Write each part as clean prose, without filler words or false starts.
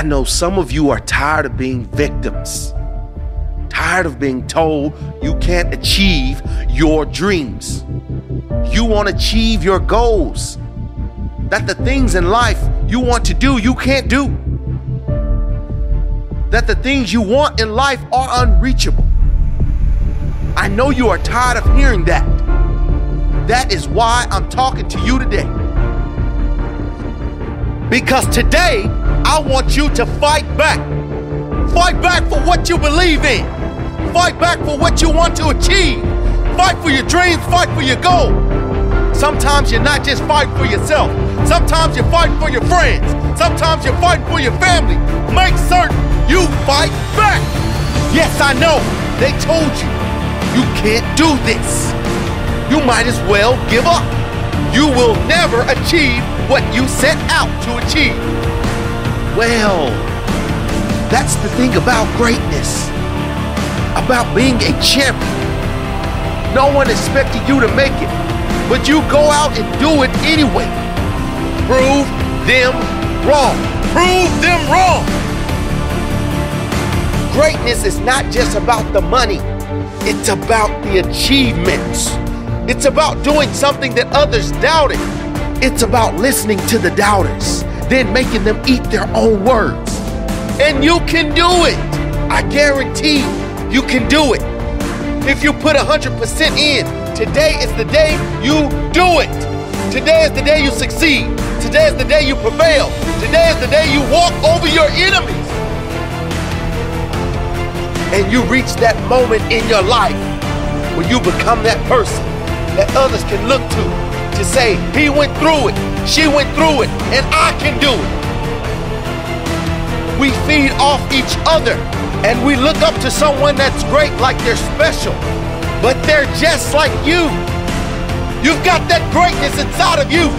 I know some of you are tired of being victims, tired of being told you can't achieve your dreams. You want to achieve your goals, that the things in life you want to do, you can't do. That the things you want in life are unreachable. I know you are tired of hearing that. That is why I'm talking to you today. Because today, I want you to fight back. Fight back for what you believe in. Fight back for what you want to achieve. Fight for your dreams, fight for your goal. Sometimes you're not just fighting for yourself. Sometimes you're fighting for your friends. Sometimes you're fighting for your family. Make certain you fight back. Yes, I know, they told you, you can't do this. You might as well give up. You will never achieve what you set out to achieve. Well, that's the thing about greatness, about being a champion. No one expected you to make it, but you go out and do it anyway. Prove them wrong. Prove them wrong. Greatness is not just about the money. It's about the achievements. It's about doing something that others doubted. It's about listening to the doubters, then making them eat their own words. And you can do it. I guarantee you can do it. If you put 100% in, today is the day you do it. Today is the day you succeed. Today is the day you prevail. Today is the day you walk over your enemies. And you reach that moment in your life where you become that person that others can look to say, he went through it, she went through it, and I can do it. We feed off each other and we look up to someone that's great like they're special, but they're just like you. You've got that greatness inside of you.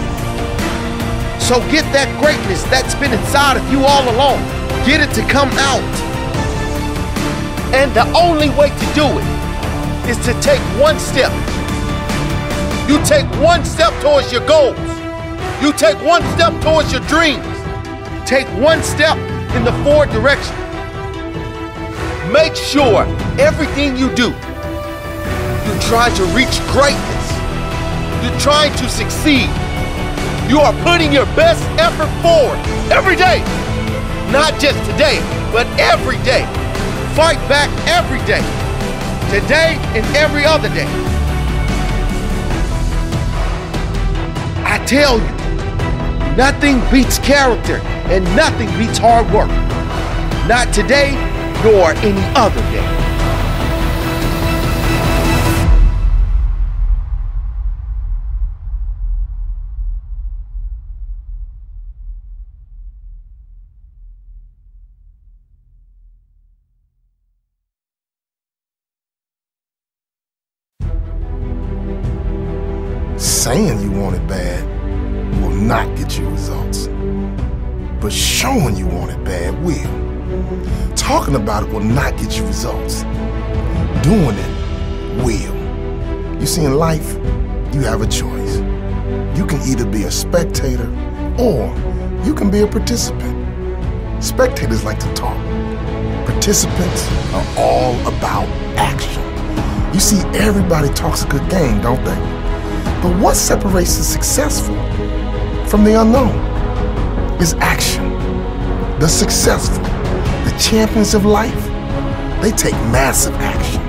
So get that greatness that's been inside of you all along. Get it to come out. And the only way to do it is to take one step. You take one step towards your goals. You take one step towards your dreams. Take one step in the forward direction. Make sure everything you do, you try to reach greatness. You're trying to succeed. You are putting your best effort forward every day. Not just today, but every day. Fight back every day. Today and every other day. I tell you, nothing beats character and nothing beats hard work. Not today, nor any other day. Saying you want it bad will not get you results, but showing you want it bad will. Talking about it will not get you results. Doing it will. You see, in life, you have a choice. You can either be a spectator or you can be a participant. Spectators like to talk. Participants are all about action. You see, everybody talks a good game, don't they? But what separates the successful from the unknown is action. The successful, the champions of life, they take massive action.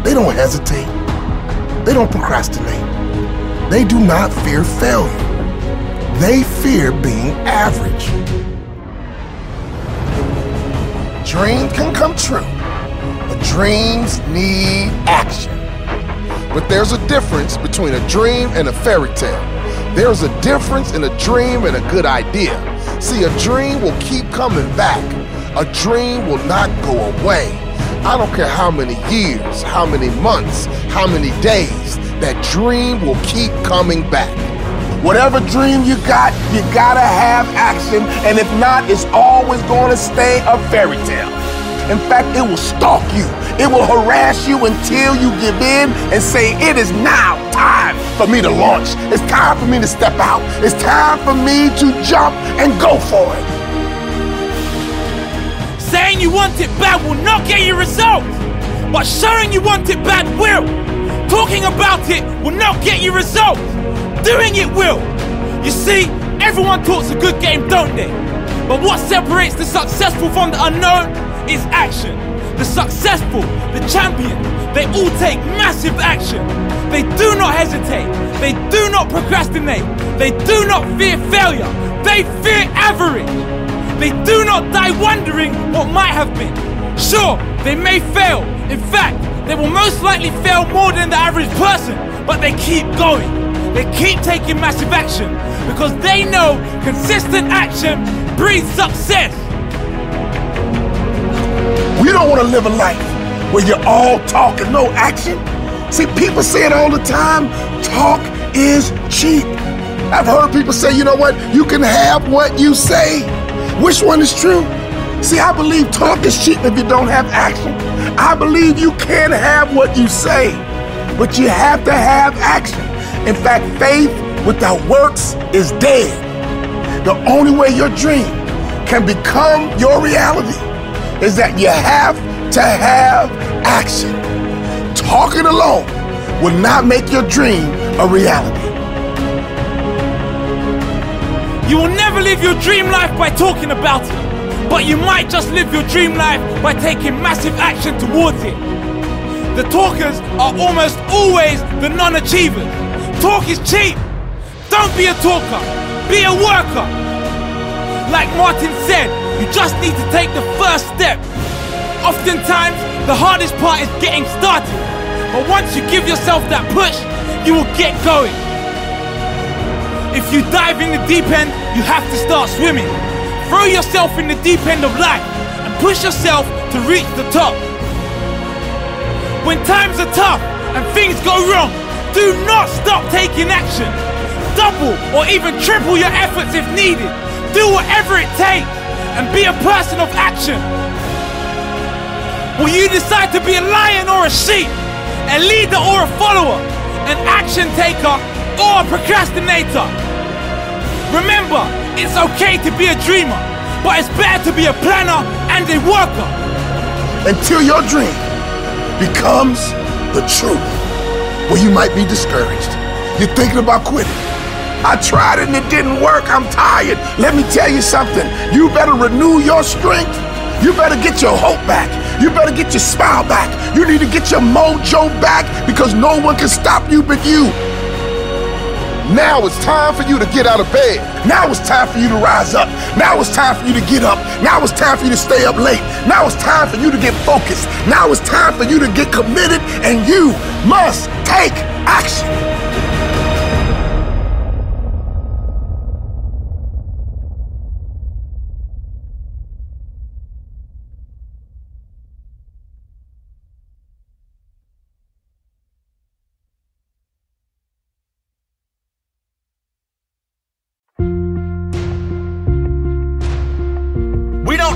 They don't hesitate. They don't procrastinate. They do not fear failure. They fear being average. Dreams can come true, but dreams need action. But there's a difference between a dream and a fairy tale. There's a difference in a dream and a good idea. See, a dream will keep coming back. A dream will not go away. I don't care how many years, how many months, how many days, that dream will keep coming back. Whatever dream you gotta have action, and if not, it's always gonna stay a fairy tale. In fact, it will stalk you. It will harass you until you give in and say, it is now time for me to launch. It's time for me to step out. It's time for me to jump and go for it. Saying you want it bad will not get you results, but showing you want it bad will. Talking about it will not get you results. Doing it will. You see, everyone talks a good game, don't they? But what separates the successful from the unknown is action. The successful, the champions, they all take massive action. They do not hesitate. They do not procrastinate. They do not fear failure. They fear average. They do not die wondering what might have been. Sure, they may fail. In fact, they will most likely fail more than the average person, but they keep going. They keep taking massive action because they know consistent action breeds success. We don't want to live a life where you're all talk and no action. See, people say it all the time, talk is cheap. I've heard people say, you know what, you can have what you say. Which one is true? See, I believe talk is cheap if you don't have action. I believe you can have what you say, but you have to have action. In fact, faith without works is dead. The only way your dream can become your reality is that you have to have action. Talking alone will not make your dream a reality. You will never live your dream life by talking about it, but you might just live your dream life by taking massive action towards it. The talkers are almost always the non-achievers. Talk is cheap. Don't be a talker, be a worker. Like Martin said, you just need to take the first step. Oftentimes, the hardest part is getting started. But once you give yourself that push, you will get going. If you dive in the deep end, you have to start swimming. Throw yourself in the deep end of life and push yourself to reach the top. When times are tough and things go wrong, do not stop taking action. Double or even triple your efforts if needed. Do whatever it takes and be a person of action. Will you decide to be a lion or a sheep? A leader or a follower? An action taker or a procrastinator? Remember, it's okay to be a dreamer, but it's better to be a planner and a worker. Until your dream becomes the truth, well, you might be discouraged. You're thinking about quitting. I tried it and it didn't work. I'm tired. Let me tell you something. You better renew your strength. You better get your hope back. You better get your smile back. You need to get your mojo back because no one can stop you but you. Now it's time for you to get out of bed. Now it's time for you to rise up. Now it's time for you to get up. Now it's time for you to stay up late. Now it's time for you to get focused. Now it's time for you to get committed, and you must take action.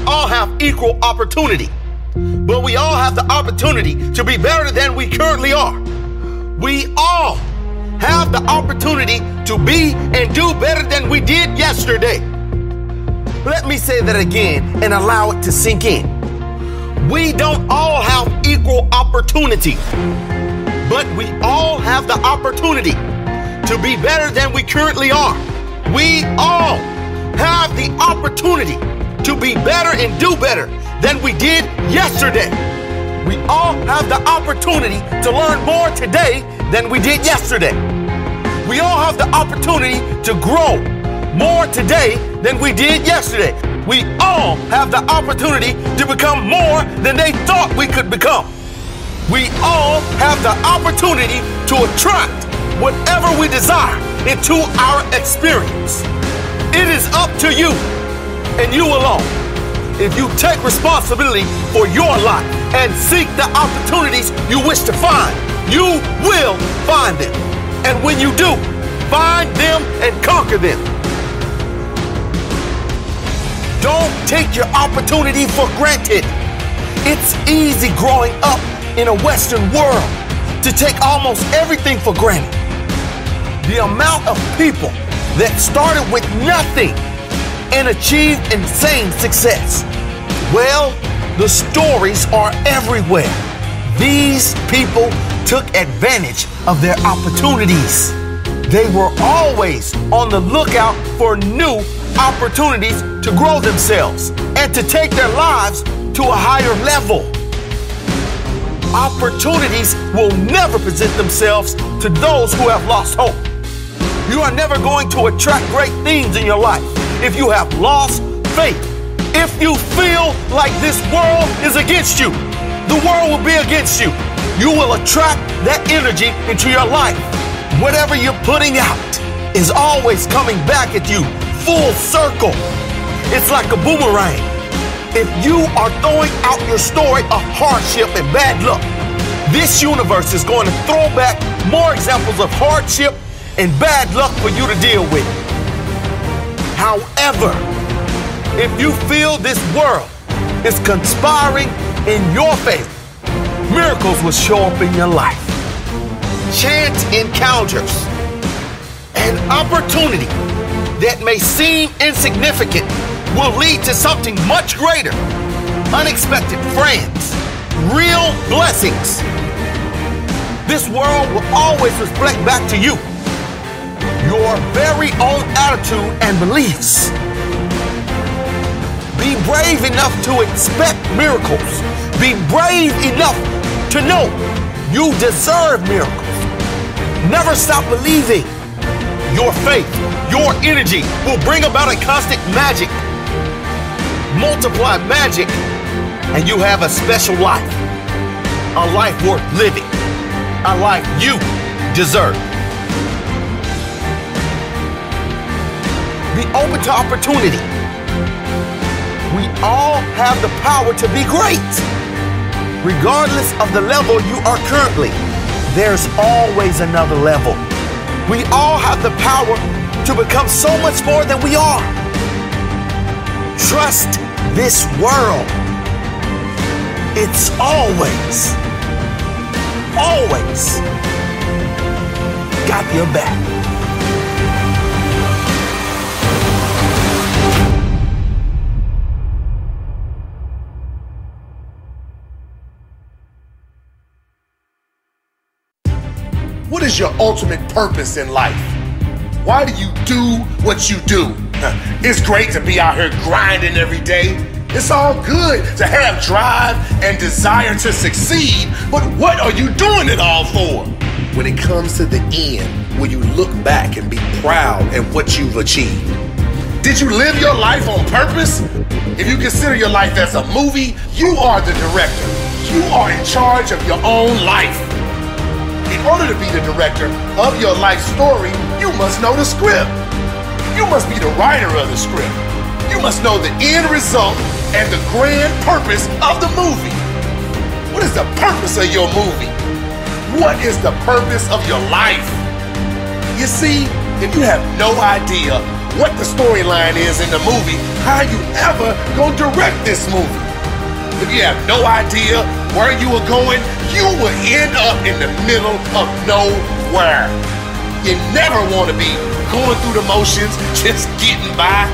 All have equal opportunity, but we all have the opportunity to be better than we currently are. We all have the opportunity to be and do better than we did yesterday. Let me say that again and allow it to sink in. We don't all have equal opportunity, but we all have the opportunity to be better than we currently are. We all have the opportunity to be better and do better than we did yesterday. We all have the opportunity to learn more today than we did yesterday. We all have the opportunity to grow more today than we did yesterday. We all have the opportunity to become more than they thought we could become. We all have the opportunity to attract whatever we desire into our experience. It is up to you and you alone. If you take responsibility for your life and seek the opportunities you wish to find, you will find them. And when you do, find them and conquer them. Don't take your opportunity for granted. It's easy growing up in a Western world to take almost everything for granted. The amount of people that started with nothing and achieved insane success. Well, the stories are everywhere. These people took advantage of their opportunities. They were always on the lookout for new opportunities to grow themselves and to take their lives to a higher level. Opportunities will never present themselves to those who have lost hope. You are never going to attract great things in your life if you have lost faith. If you feel like this world is against you, the world will be against you. You will attract that energy into your life. Whatever you're putting out is always coming back at you, full circle. It's like a boomerang. If you are throwing out your story of hardship and bad luck, this universe is going to throw back more examples of hardship and bad luck for you to deal with. However, if you feel this world is conspiring in your favor, miracles will show up in your life. Chance encounters, an opportunity that may seem insignificant will lead to something much greater. Unexpected friends, real blessings. This world will always reflect back to you your very own attitude and beliefs. Be brave enough to expect miracles. Be brave enough to know you deserve miracles. Never stop believing. Your faith, your energy will bring about a constant magic. Multiply magic, and you have a special life. A life worth living. A life you deserve. Be open to opportunity. We all have the power to be great. Regardless of the level you are currently, there's always another level. We all have the power to become so much more than we are. Trust this world. It's always got your back. What is your ultimate purpose in life? Why do you do what you do? It's great to be out here grinding every day. It's all good to have drive and desire to succeed, but what are you doing it all for? When it comes to the end, will you look back and be proud at what you've achieved? Did you live your life on purpose? If you consider your life as a movie, you are the director. You are in charge of your own life. In order to be the director of your life story, you must know the script. You must be the writer of the script. You must know the end result and the grand purpose of the movie. What is the purpose of your movie? What is the purpose of your life? You see, if you have no idea what the storyline is in the movie, how are you ever gonna direct this movie? If you have no idea where you are going, you will end up in the middle of nowhere. You never want to be going through the motions, just getting by.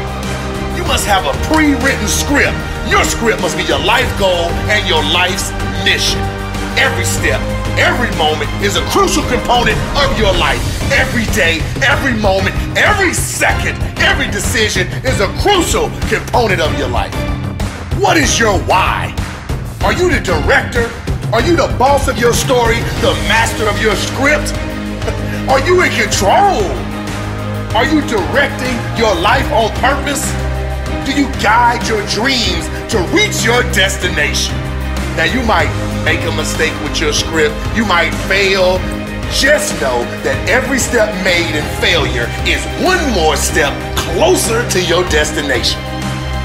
You must have a pre-written script. Your script must be your life goal and your life's mission. Every step, every moment is a crucial component of your life. Every day, every moment, every second, every decision is a crucial component of your life. What is your why? Are you the director? Are you the boss of your story, the master of your script? Are you in control? Are you directing your life on purpose? Do you guide your dreams to reach your destination? Now, you might make a mistake with your script. You might fail. Just know that every step made in failure is one more step closer to your destination.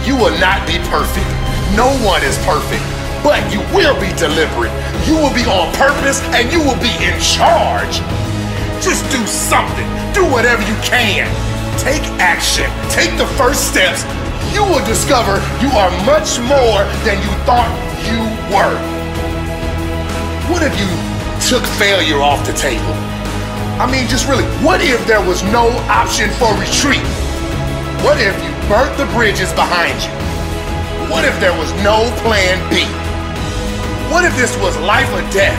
You will not be perfect. No one is perfect, but you will be deliberate. You will be on purpose and you will be in charge. Just do something. Do whatever you can. Take action. Take the first steps. You will discover you are much more than you thought you were. What if you took failure off the table? I mean, just really, what if there was no option for retreat? What if you burnt the bridges behind you? What if there was no plan B? What if this was life or death?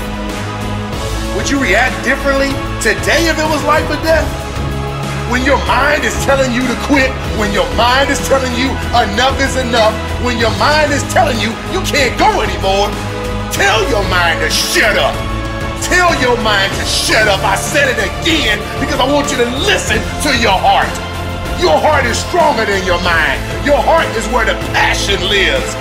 Would you react differently today if it was life or death? When your mind is telling you to quit, when your mind is telling you enough is enough, when your mind is telling you you can't go anymore, tell your mind to shut up. Tell your mind to shut up. I said it again because I want you to listen to your heart. Your heart is stronger than your mind. Your heart is where the passion lives.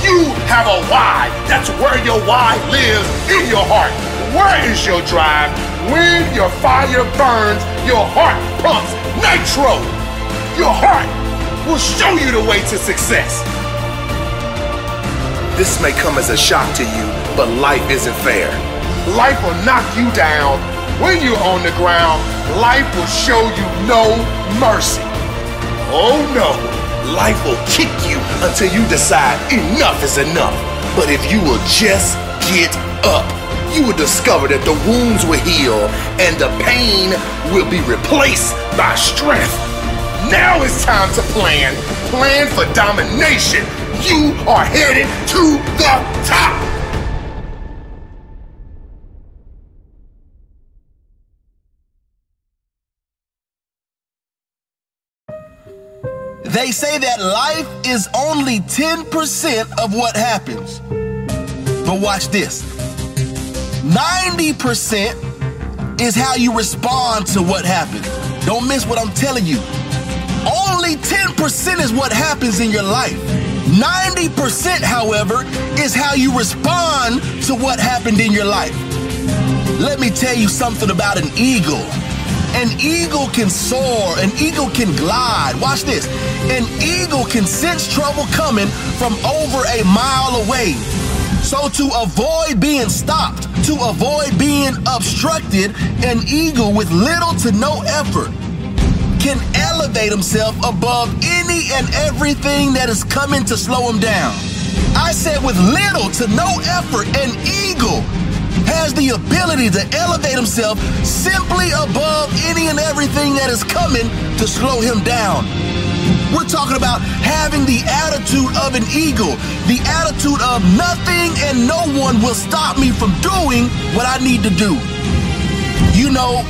You have a why. That's where your why lives, in your heart. Where is your drive? When your fire burns, your heart pumps nitro. Your heart will show you the way to success. This may come as a shock to you, but life isn't fair. Life will knock you down. When you're on the ground, life will show you no mercy. Oh no, life will kick you until you decide enough is enough. But if you will just get up, you will discover that the wounds will heal and the pain will be replaced by strength. Now it's time to plan. Plan for domination. You are headed to the top. They say that life is only 10% of what happens. But watch this. 90% is how you respond to what happens. Don't miss what I'm telling you. Only 10% is what happens in your life. 90%, however, is how you respond to what happened in your life. Let me tell you something about an eagle. An eagle can soar, an eagle can glide. Watch this. An eagle can sense trouble coming from over a mile away. So to avoid being stopped, to avoid being obstructed, an eagle with little to no effort can elevate himself above any and everything that is coming to slow him down. I said with little to no effort, an eagle has the ability to elevate himself simply above any and everything that is coming to slow him down. We're talking about having the attitude of an eagle, the attitude of nothing and no one will stop me from doing what I need to do. You know,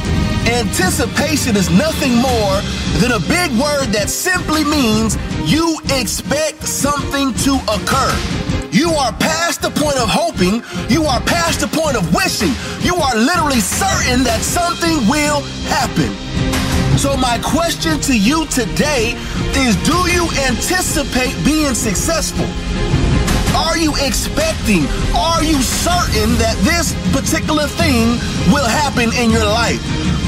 anticipation is nothing more than a big word that simply means you expect something to occur. You are past the point of hoping, you are past the point of wishing, you are literally certain that something will happen. So my question to you today is, do you anticipate being successful? Are you expecting, are you certain that this particular thing will happen in your life?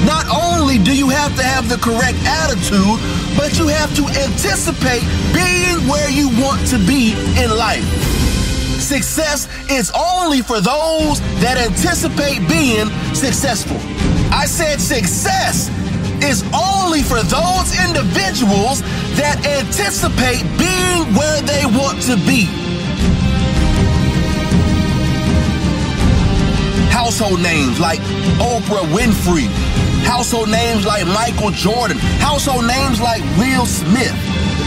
Not only do you have to have the correct attitude, but you have to anticipate being where you want to be in life. Success is only for those that anticipate being successful. I said success is only for those individuals that anticipate being where they want to be. Household names like Oprah Winfrey, household names like Michael Jordan, household names like Will Smith.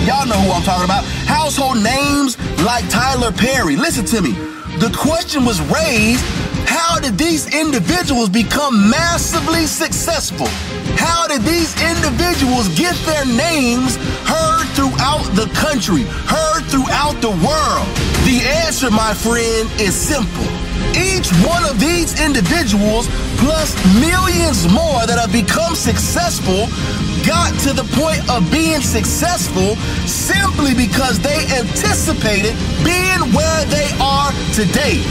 Y'all know who I'm talking about. Household names like Tyler Perry. Listen to me. The question was raised, how did these individuals become massively successful? How did these individuals get their names heard throughout the country, heard throughout the world? The answer, my friend, is simple. Each one of these individuals, plus millions more that have become successful, got to the point of being successful simply because they anticipated being where they are today.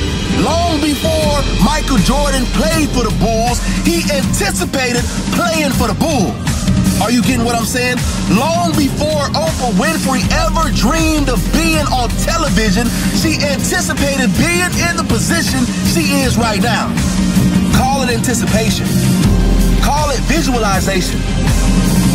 Long before Michael Jordan played for the Bulls, he anticipated playing for the Bulls. Are you getting what I'm saying? Long before Oprah Winfrey ever dreamed of being on television, she anticipated being in the position she is right now. Call it anticipation. Call it visualization.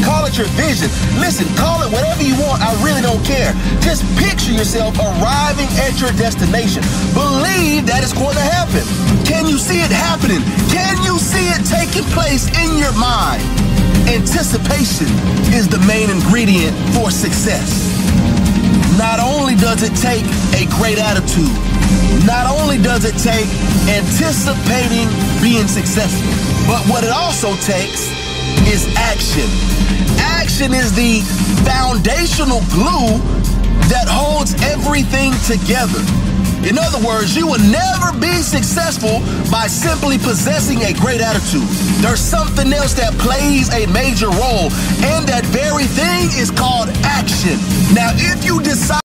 Call it your vision. Listen, call it whatever you want. I really don't care. Just picture yourself arriving at your destination. Believe that it's going to happen. Can you see it happening? Can you see it taking place in your mind? Anticipation is the main ingredient for success. Not only does it take a great attitude, not only does it take anticipating being successful, but what it also takes is action. Action is the foundational glue that holds everything together. In other words, you will never be successful by simply possessing a great attitude. There's something else that plays a major role, and that very thing is called action. Now, if you decide